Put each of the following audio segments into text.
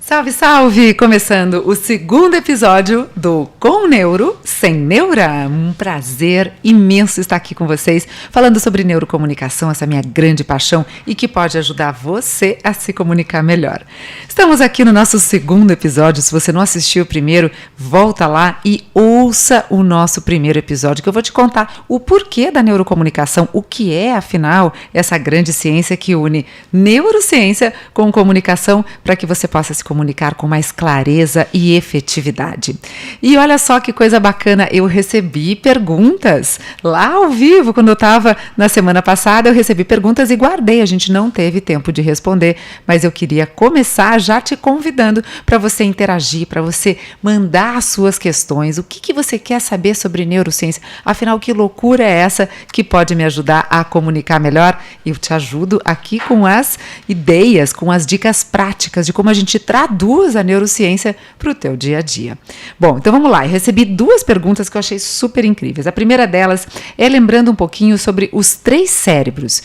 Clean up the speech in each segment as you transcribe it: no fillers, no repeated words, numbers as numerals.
Salve, salve! Começando o segundo episódio do Com Neuro, Sem Neura. Um prazer imenso estar aqui com vocês, falando sobre neurocomunicação, essa minha grande paixão e que pode ajudar você a se comunicar melhor. Estamos aqui no nosso segundo episódio. Se você não assistiu o primeiro, volta lá e ouça o nosso primeiro episódio, que eu vou te contar o porquê da neurocomunicação, o que é, afinal, essa grande ciência que une neurociência com comunicação para que você possa se comunicar com mais clareza e efetividade. E olha só que coisa bacana, eu recebi perguntas lá ao vivo, quando eu estava na semana passada, eu recebi perguntas e guardei, a gente não teve tempo de responder, mas eu queria começar já te convidando para você interagir, para você mandar as suas questões, o que você quer saber sobre neurociência, afinal, que loucura é essa que pode me ajudar a comunicar melhor? Eu te ajudo aqui com as ideias, com as dicas práticas de como a gente traduz a neurociência para o teu dia a dia. Bom, então vamos lá. Eu recebi duas perguntas que eu achei super incríveis. A primeira delas é lembrando um pouquinho sobre os 3 cérebros.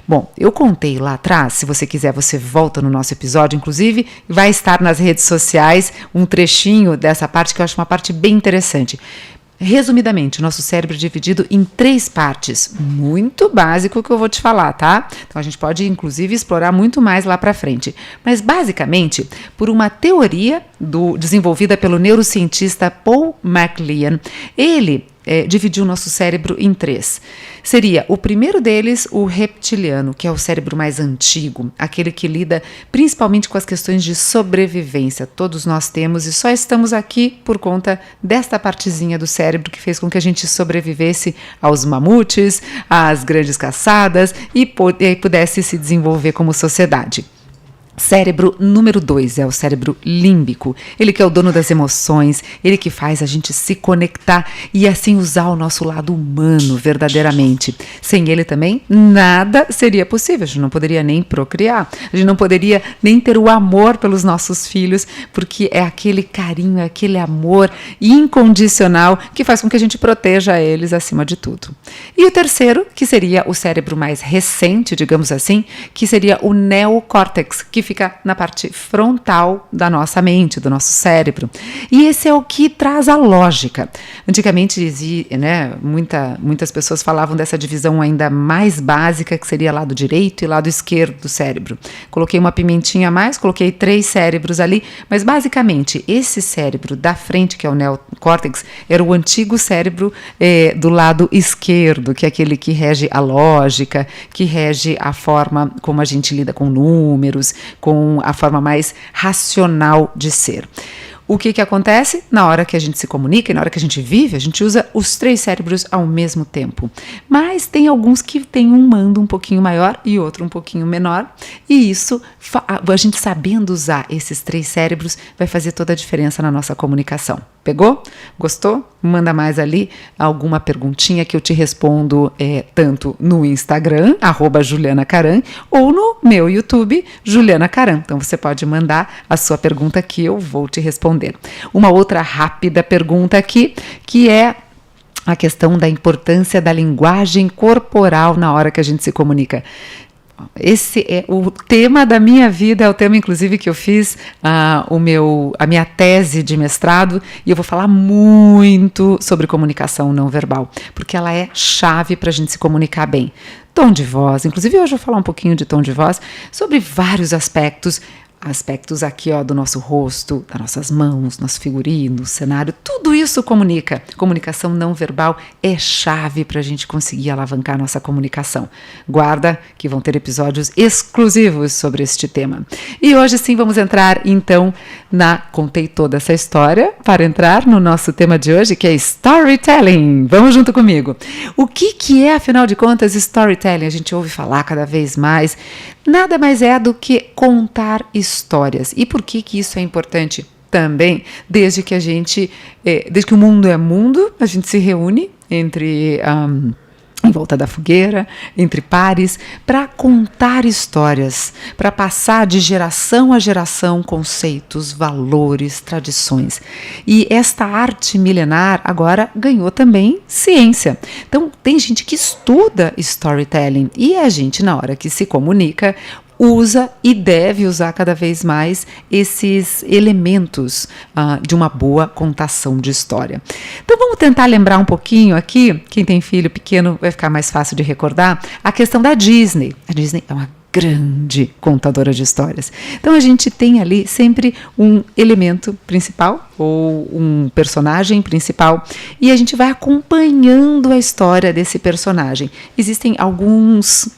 Bom, eu contei lá atrás, se você quiser você volta no nosso episódio, inclusive vai estar nas redes sociais um trechinho dessa parte que eu acho uma parte bem interessante. Resumidamente, o nosso cérebro é dividido em 3 partes, muito básico que eu vou te falar, tá? Então a gente pode inclusive explorar muito mais lá para frente, mas basicamente, por uma teoria desenvolvida pelo neurocientista Paul MacLean, ele dividiu o nosso cérebro em 3. Seria o primeiro deles o reptiliano, que é o cérebro mais antigo, aquele que lida principalmente com as questões de sobrevivência. Todos nós temos e só estamos aqui por conta desta partezinha do cérebro que fez com que a gente sobrevivesse aos mamutes, às grandes caçadas e pudesse se desenvolver como sociedade. Cérebro número 2 é o cérebro límbico, ele que é o dono das emoções, ele que faz a gente se conectar e assim usar o nosso lado humano verdadeiramente. Sem ele também, nada seria possível, a gente não poderia nem procriar, a gente não poderia nem ter o amor pelos nossos filhos, porque é aquele carinho, é aquele amor incondicional que faz com que a gente proteja eles acima de tudo. E o terceiro, que seria o cérebro mais recente, digamos assim, que seria o neocórtex, que fica na parte frontal da nossa mente, do nosso cérebro. E esse é o que traz a lógica. Antigamente, muitas pessoas falavam dessa divisão ainda mais básica, que seria lado direito e lado esquerdo do cérebro. Coloquei uma pimentinha a mais, coloquei 3 cérebros ali, mas basicamente esse cérebro da frente, que é o neocórtex, era o antigo cérebro do lado esquerdo, que é aquele que rege a lógica, que rege a forma como a gente lida com números, com a forma mais racional de ser. O que acontece? Na hora que a gente se comunica e na hora que a gente vive, a gente usa os 3 cérebros ao mesmo tempo. Mas tem alguns que tem um mando um pouquinho maior e outro um pouquinho menor. E isso, a gente sabendo usar esses 3 cérebros, vai fazer toda a diferença na nossa comunicação. Pegou? Gostou? Manda mais ali alguma perguntinha que eu te respondo tanto no Instagram, @JulianaCaram, ou no meu YouTube, Juliana Caram. Então você pode mandar a sua pergunta que eu vou te responder. Uma outra rápida pergunta aqui, que é a questão da importância da linguagem corporal na hora que a gente se comunica. Esse é o tema da minha vida, é o tema inclusive que eu fiz a minha tese de mestrado, e eu vou falar muito sobre comunicação não verbal, porque ela é chave para a gente se comunicar bem. Tom de voz, inclusive hoje eu vou falar um pouquinho de tom de voz, sobre vários aspectos aqui do nosso rosto, das nossas mãos, nosso figurino, cenário, tudo isso comunica. Comunicação não verbal é chave para a gente conseguir alavancar nossa comunicação. Guarda que vão ter episódios exclusivos sobre este tema. E hoje sim vamos entrar então contei toda essa história para entrar no nosso tema de hoje, que é storytelling. Vamos junto comigo. O que é, afinal de contas, storytelling? A gente ouve falar cada vez mais. Nada mais é do que contar histórias. E por que isso é importante? Também, desde que o mundo é mundo, a gente se reúne em volta da fogueira, entre pares, para contar histórias, para passar de geração a geração conceitos, valores, tradições. E esta arte milenar agora ganhou também ciência. Então, tem gente que estuda storytelling e a gente, na hora que se comunica, usa e deve usar cada vez mais esses elementos de uma boa contação de história. Então vamos tentar lembrar um pouquinho aqui, quem tem filho pequeno vai ficar mais fácil de recordar, a questão da Disney. A Disney é uma grande contadora de histórias. Então a gente tem ali sempre um elemento principal ou um personagem principal e a gente vai acompanhando a história desse personagem. Existem alguns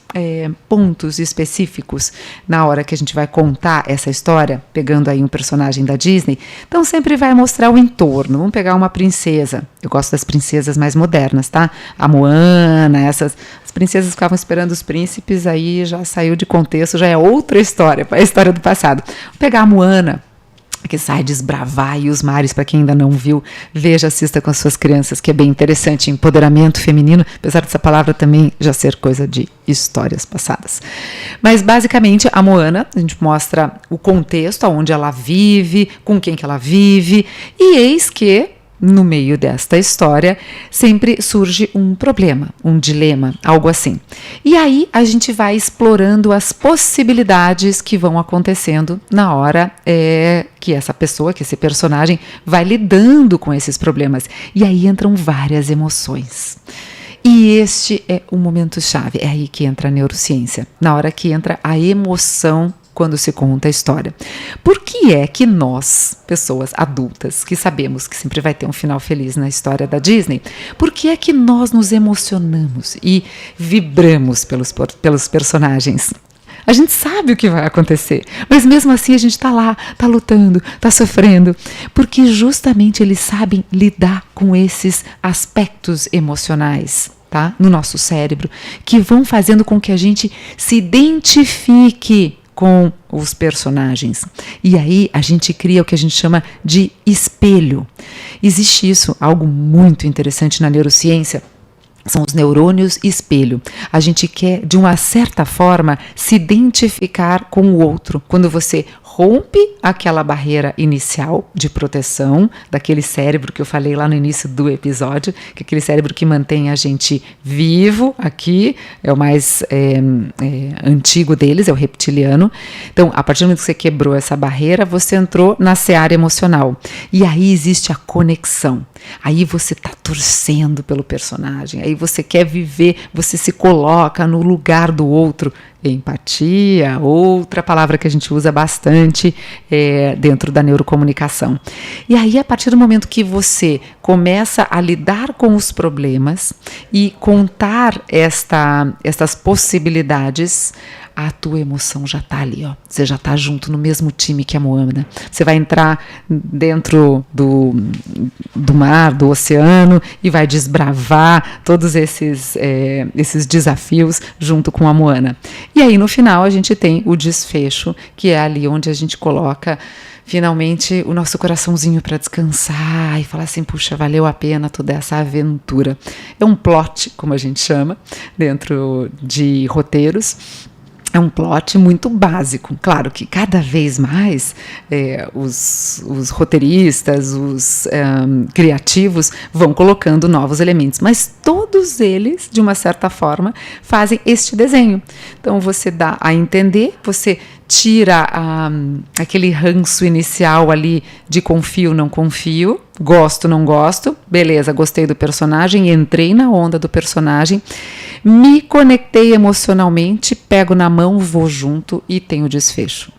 pontos específicos na hora que a gente vai contar essa história, pegando aí um personagem da Disney. Então sempre vai mostrar o entorno. Vamos pegar uma princesa. Eu gosto das princesas mais modernas, tá? A Moana, as princesas ficavam esperando os príncipes, aí já saiu de contexto, já é outra história, a história do passado. Vou pegar a Moana, que sai desbravar aí os mares, para quem ainda não viu, veja, assista com as suas crianças, que é bem interessante, empoderamento feminino, apesar dessa palavra também já ser coisa de histórias passadas. Mas basicamente a Moana, a gente mostra o contexto, onde ela vive, com quem que ela vive, e eis que no meio desta história sempre surge um problema, um dilema, algo assim. E aí a gente vai explorando as possibilidades que vão acontecendo na hora que essa pessoa, que esse personagem vai lidando com esses problemas. E aí entram várias emoções. E este é o momento chave, é aí que entra a neurociência, na hora que entra a emoção quando se conta a história. Por que é que nós, pessoas adultas, que sabemos que sempre vai ter um final feliz na história da Disney, por que é que nós nos emocionamos e vibramos pelos personagens? A gente sabe o que vai acontecer, mas mesmo assim a gente está lá, está lutando, está sofrendo, porque justamente eles sabem lidar com esses aspectos emocionais, tá? No nosso cérebro, que vão fazendo com que a gente se identifique com os personagens. E aí a gente cria o que a gente chama de espelho. Existe isso, algo muito interessante na neurociência, são os neurônios espelho. A gente quer, de uma certa forma, se identificar com o outro. Quando você rompe aquela barreira inicial de proteção daquele cérebro que eu falei lá no início do episódio, que é aquele cérebro que mantém a gente vivo aqui, é o mais antigo deles, é o reptiliano. Então, a partir do momento que você quebrou essa barreira, você entrou na seara emocional. E aí existe a conexão. Aí você está torcendo pelo personagem, aí você quer viver, você se coloca no lugar do outro. Empatia, outra palavra que a gente usa bastante dentro da neurocomunicação. E aí, a partir do momento que você começa a lidar com os problemas e contar estas possibilidades, a tua emoção já está ali, ó. Você já está junto no mesmo time que a Moana. Você vai entrar dentro do mar, do oceano, e vai desbravar todos esses desafios junto com a Moana. E aí, no final, a gente tem o desfecho, que é ali onde a gente coloca finalmente o nosso coraçãozinho para descansar e falar assim, puxa, valeu a pena toda essa aventura. É um plot, como a gente chama, dentro de roteiros. É um plot muito básico. Claro que cada vez mais os roteiristas, os criativos vão colocando novos elementos, mas todos eles, de uma certa forma, fazem este desenho. Então você dá a entender, você tira aquele ranço inicial ali de confio, não confio, gosto, não gosto, beleza, gostei do personagem, entrei na onda do personagem, me conectei emocionalmente, pego na mão, vou junto e tenho desfecho.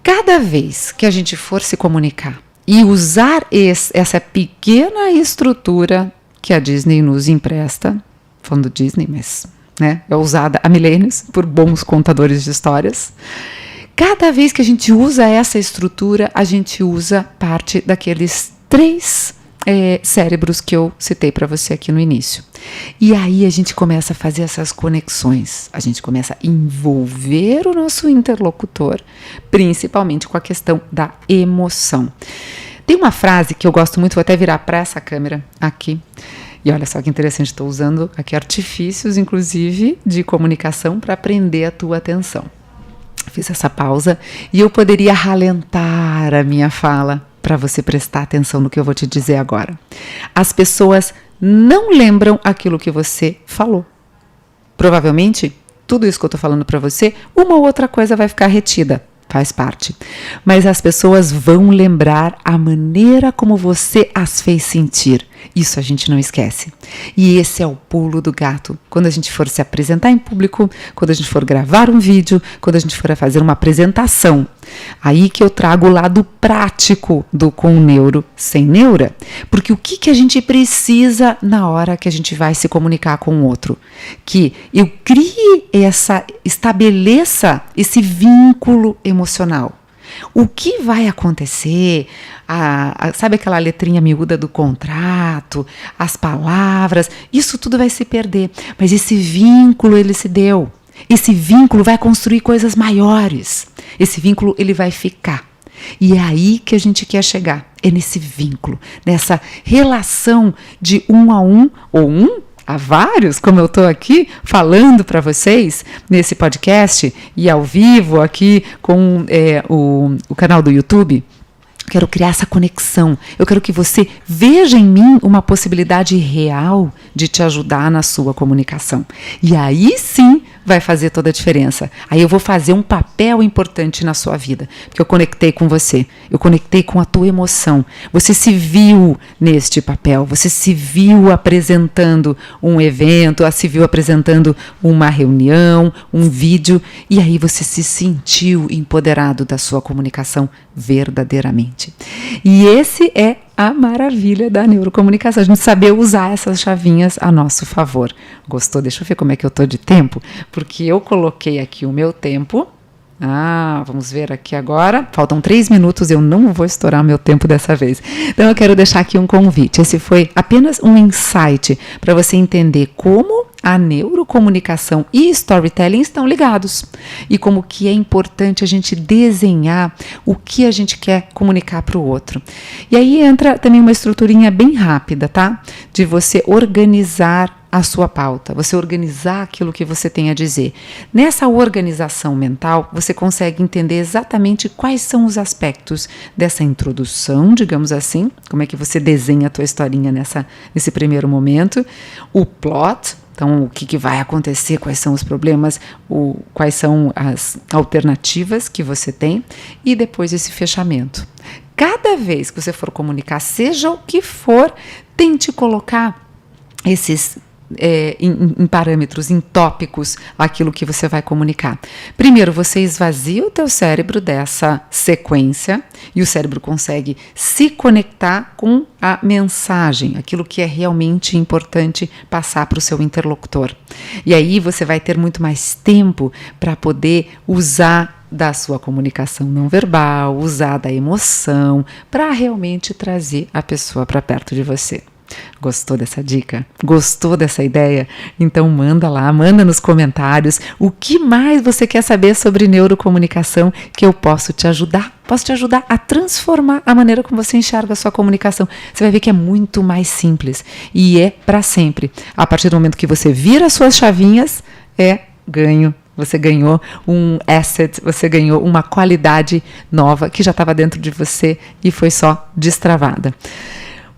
Cada vez que a gente for se comunicar e usar essa pequena estrutura que a Disney nos empresta, falando Disney, mas é usada há milênios por bons contadores de histórias. Cada vez que a gente usa essa estrutura, a gente usa parte daqueles 3 cérebros que eu citei para você aqui no início. E aí a gente começa a fazer essas conexões, a gente começa a envolver o nosso interlocutor, principalmente com a questão da emoção. Tem uma frase que eu gosto muito, vou até virar para essa câmera aqui. E olha só que interessante, estou usando aqui artifícios, inclusive, de comunicação para prender a tua atenção. Fiz essa pausa e eu poderia ralentar a minha fala para você prestar atenção no que eu vou te dizer agora. As pessoas não lembram aquilo que você falou. Provavelmente tudo isso que eu estou falando para você, uma ou outra coisa vai ficar retida. Faz parte. Mas as pessoas vão lembrar a maneira como você as fez sentir. Isso a gente não esquece. E esse é o pulo do gato. Quando a gente for se apresentar em público, quando a gente for gravar um vídeo, quando a gente for fazer uma apresentação, aí que eu trago o lado prático do Com Neuro Sem Neura. Porque o que a gente precisa na hora que a gente vai se comunicar com o outro? Que eu crie estabeleça esse vínculo emocional. O que vai acontecer? Sabe aquela letrinha miúda do contrato, as palavras, isso tudo vai se perder. Mas esse vínculo, ele se deu. Esse vínculo vai construir coisas maiores. Esse vínculo, ele vai ficar. E é aí que a gente quer chegar. É nesse vínculo, nessa relação de um a um, ou a vários, como eu estou aqui falando para vocês nesse podcast e ao vivo aqui com o canal do YouTube. Quero criar essa conexão. Eu quero que você veja em mim uma possibilidade real de te ajudar na sua comunicação. E aí sim vai fazer toda a diferença. Aí eu vou fazer um papel importante na sua vida. Porque eu conectei com você. Eu conectei com a tua emoção. Você se viu neste papel. Você se viu apresentando um evento, se viu apresentando uma reunião, um vídeo. E aí você se sentiu empoderado da sua comunicação verdadeiramente. E esse é a maravilha da neurocomunicação, a gente saber usar essas chavinhas a nosso favor. Gostou? Deixa eu ver como é que eu tô de tempo, porque eu coloquei aqui o meu tempo. Vamos ver aqui agora. Faltam 3 minutos, eu não vou estourar o meu tempo dessa vez. Então eu quero deixar aqui um convite. Esse foi apenas um insight para você entender como a neurocomunicação e storytelling estão ligados. E como que é importante a gente desenhar o que a gente quer comunicar para o outro. E aí entra também uma estruturinha bem rápida, tá? De você organizar a sua pauta, você organizar aquilo que você tem a dizer. Nessa organização mental, você consegue entender exatamente quais são os aspectos dessa introdução, digamos assim, como é que você desenha a tua historinha nesse primeiro momento, o plot. Então, o que vai acontecer, quais são os problemas, quais são as alternativas que você tem e depois esse fechamento. Cada vez que você for comunicar, seja o que for, tente colocar esses em parâmetros, em tópicos, aquilo que você vai comunicar. Primeiro, você esvazia o teu cérebro dessa sequência e o cérebro consegue se conectar com a mensagem, aquilo que é realmente importante passar para o seu interlocutor. E aí você vai ter muito mais tempo para poder usar da sua comunicação não verbal, usar da emoção para realmente trazer a pessoa para perto de você. Gostou dessa dica? Gostou dessa ideia? Então manda lá, manda nos comentários o que mais você quer saber sobre neurocomunicação que eu posso te ajudar. Posso te ajudar a transformar a maneira como você enxerga a sua comunicação. Você vai ver que é muito mais simples e é para sempre. A partir do momento que você vira as suas chavinhas, é ganho. Você ganhou um asset, você ganhou uma qualidade nova que já estava dentro de você e foi só destravada.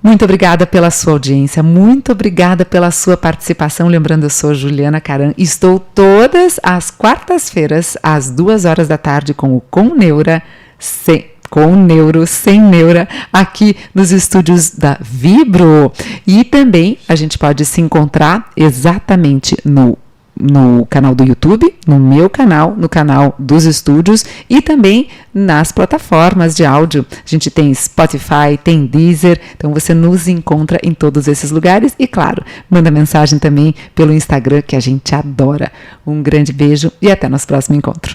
Muito obrigada pela sua audiência, muito obrigada pela sua participação. Lembrando, eu sou Juliana Caram e estou todas as quartas-feiras, às 2h da tarde, com o Com Neuro Sem Neura, aqui nos estúdios da Vibro. E também a gente pode se encontrar exatamente no canal do YouTube, no meu canal, no canal dos estúdios e também nas plataformas de áudio. A gente tem Spotify, tem Deezer, então você nos encontra em todos esses lugares e, claro, manda mensagem também pelo Instagram, que a gente adora. Um grande beijo e até nosso próximo encontro.